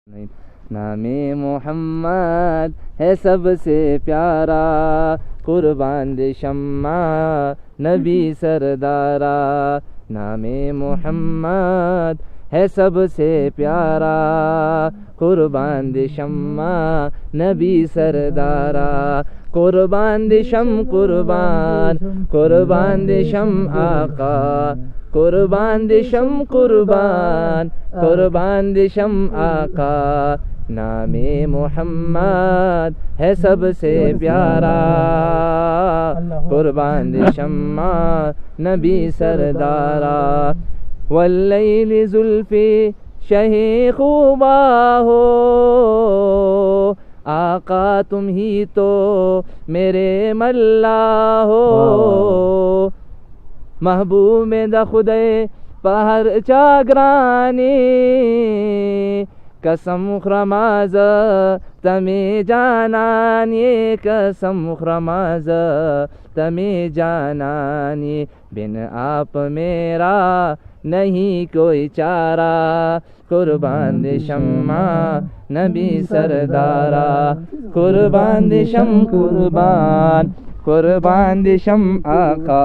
नामे मोहम्मद है सबसे प्यारा, कुर्बान दे शम्मा नबी सरदारा। नामे मोहम्मद है सबसे प्यारा, कुर्बान दे शम्मा नबी सरदारा। कुर्बान दे शम कुर्बान, कुर्बान दे शम आका, कुर्बान दे शम कुर्बान, कुर्बान दे शम आका। नामे मोहम्मद है सबसे प्यारा, कुर्बान दे शम्मा नबी सरदारा। वल्लैल जुल्फी शहे खूबा हो, आका तुम ही तो मेरे मल्ला हो। महबूब में द खुदे पहर चागरानी, कसम ख्रमाज तमे जानानी, कसम ख्रमाज तमे जानानी। बिन आप मेरा नहीं कोई चारा, कुर्बान दे शम्मा नबी सरदारा। कुर्बान दे शम कुर्बान, कुर्बान दे शम आका।